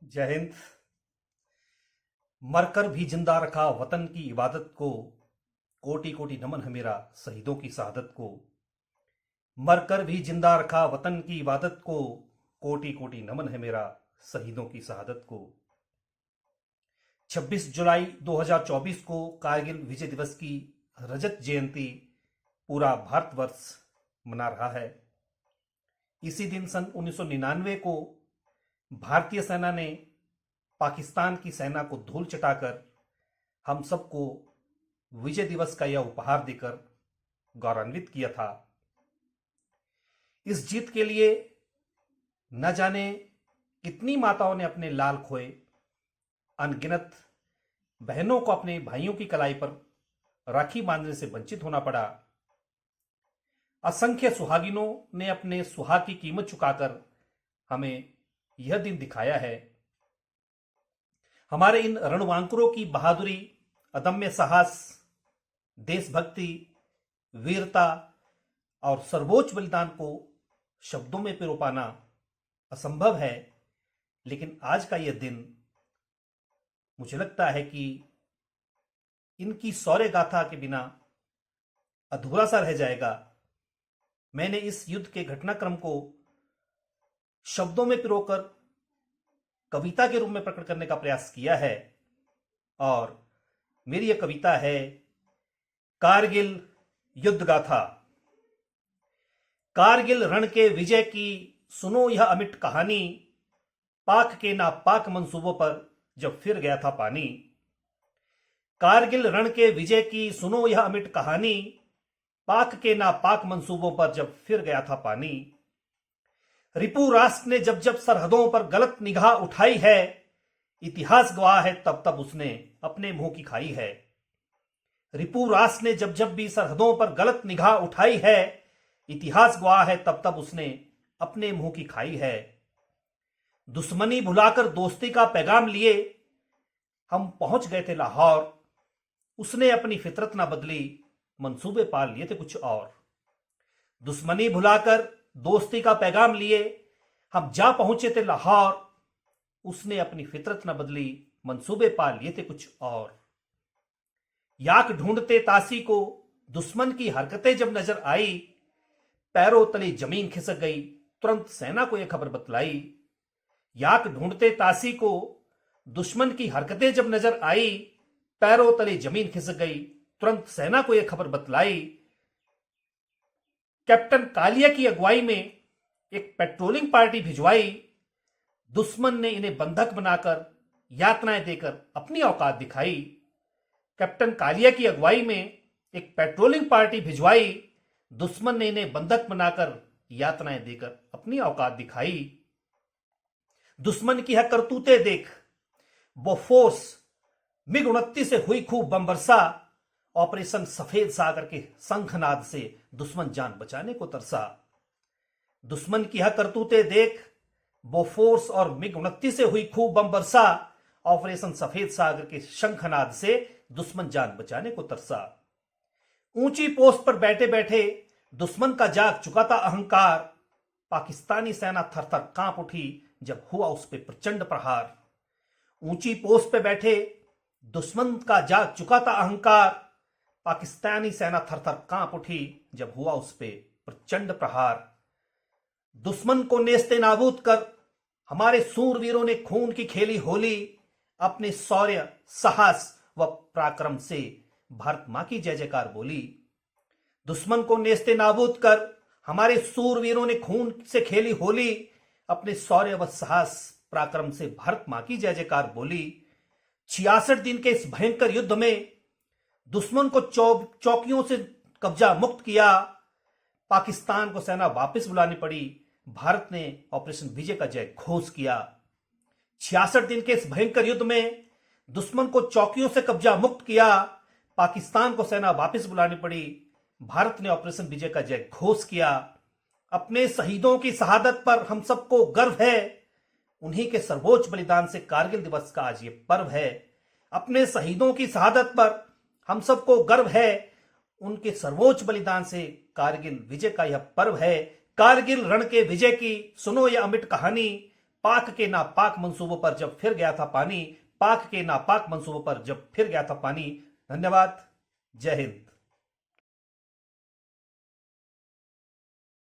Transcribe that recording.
जय हिंद। मरकर भी जिंदा रखा वतन की इबादत को, कोटि कोटि नमन है मेरा शहीदों की शहादत को। मरकर भी जिंदा रखा वतन की इबादत को, कोटि कोटि नमन है मेरा शहीदों की शहादत को। 26 जुलाई 2024 को कारगिल विजय दिवस की रजत जयंती पूरा भारतवर्ष मना रहा है। इसी दिन सन 1999 को भारतीय सेना ने पाकिस्तान की सेना को धूल चटाकर हम सबको विजय दिवस का यह उपहार देकर गौरवान्वित किया था। इस जीत के लिए न जाने कितनी माताओं ने अपने लाल खोए, अनगिनत बहनों को अपने भाइयों की कलाई पर राखी बांधने से वंचित होना पड़ा। असंख्य सुहागिनों ने अपने सुहाग की कीमत चुकाकर हमें यह दिन दिखाया है। हमारे इन रणवांकुरों की बहादुरी, अदम्य साहस, देशभक्ति, वीरता और सर्वोच्च बलिदान को शब्दों में पिरो पाना असंभव है। लेकिन आज का यह दिन मुझे लगता है कि इनकी शौर्य गाथा के बिना अधूरा सा रह जाएगा। मैंने इस युद्ध के घटनाक्रम को शब्दों में पिरोकर कविता के रूप में प्रकट करने का प्रयास किया है और मेरी यह कविता है कारगिल युद्ध गाथा। कारगिल रण के विजय की सुनो यह अमिट कहानी, पाक के नापाक मंसूबों पर जब फिर गया था पानी। कारगिल रण के विजय की सुनो यह अमिट कहानी, पाक के नापाक मंसूबों पर जब फिर गया था पानी। रिपू राष्ट्र ने जब जब सरहदों पर गलत निगाह उठाई है, इतिहास गवाह है तब तब उसने अपने मुंह की खाई है। रिपू राष्ट्र ने जब जब भी सरहदों पर गलत निगाह उठाई है, इतिहास गवाह है तब तब उसने अपने मुंह की खाई है। दुश्मनी भुलाकर दोस्ती का पैगाम लिए हम पहुंच गए थे लाहौर, उसने अपनी फितरत ना बदली, मंसूबे पाल लिए थे कुछ और। दुश्मनी भुलाकर दोस्ती का पैगाम लिए हम जा पहुंचे थे लाहौर, उसने अपनी फितरत न बदली, मंसूबे पाल लिए थे कुछ और। याक ढूंढते तासी को दुश्मन की हरकतें जब नजर आई, पैरों तले जमीन खिसक गई, तुरंत सेना को यह खबर बतलाई। याक ढूंढते तासी को दुश्मन की हरकतें जब नजर आई, पैरों तले जमीन खिसक गई, तुरंत सेना को यह खबर बतलाई। कैप्टन कालिया की अगुवाई में एक पेट्रोलिंग पार्टी भिजवाई, दुश्मन ने इन्हें बंधक बनाकर यातनाएं देकर अपनी औकात दिखाई। कैप्टन कालिया की अगुवाई में एक पेट्रोलिंग पार्टी भिजवाई, दुश्मन ने इन्हें बंधक बनाकर यातनाएं देकर अपनी औकात दिखाई। दुश्मन की है करतूतें देख, बोफोर्स मिग 29 से हुई खूब बम बरसा, ऑपरेशन सफेद सागर के शंखनाद से दुश्मन जान बचाने को तरसा। दुश्मन की यह करतूतें देख, बोफोर्स और मिग 29 से हुई खूब बम बरसा, ऑपरेशन सफेद सागर के शंखनाद से दुश्मन जान बचाने को तरसा। ऊंची पोस्ट पर बैठे बैठे दुश्मन का जाग चुका था अहंकार, पाकिस्तानी सेना थरथर कांप उठी जब हुआ उस पर प्रचंड प्रहार। ऊंची पोस्ट पर बैठे दुश्मन का जाग चुका था अहंकार, पाकिस्तानी सेना थरथर कांप उठी जब हुआ उस पे प्रचंड प्रहार। दुश्मन को नेस्ते नाबूद कर हमारे सूरवीरों ने खून की खेली होली, अपने शौर्य, साहस व पराक्रम से भारत मां की जय जयकार बोली। दुश्मन को नेस्ते नाबूद कर हमारे सूरवीरों ने खून से खेली होली, अपने शौर्य व साहस पराक्रम से भारत मां की जय जयकार बोली। 66 दिन के इस भयंकर युद्ध में दुश्मन को चौकियों से कब्जा मुक्त किया, पाकिस्तान को सेना वापस बुलानी पड़ी, भारत ने ऑपरेशन विजय का जय घोष किया। 66 दिन के इस भयंकर युद्ध में दुश्मन को चौकियों से कब्जा मुक्त किया, पाकिस्तान को सेना वापस बुलानी पड़ी, भारत ने ऑपरेशन विजय का जय घोष किया। अपने शहीदों की शहादत पर हम सबको गर्व है, उन्हीं के सर्वोच्च बलिदान से कारगिल दिवस का आज ये पर्व है। अपने शहीदों की शहादत पर हम सबको गर्व है, उनके सर्वोच्च बलिदान से कारगिल विजय का यह पर्व है। कारगिल रण के विजय की सुनो यह अमिट कहानी, पाक के नापाक मंसूबों पर जब फिर गया था पानी, पाक के नापाक मंसूबों पर जब फिर गया था पानी। धन्यवाद। जय हिंद।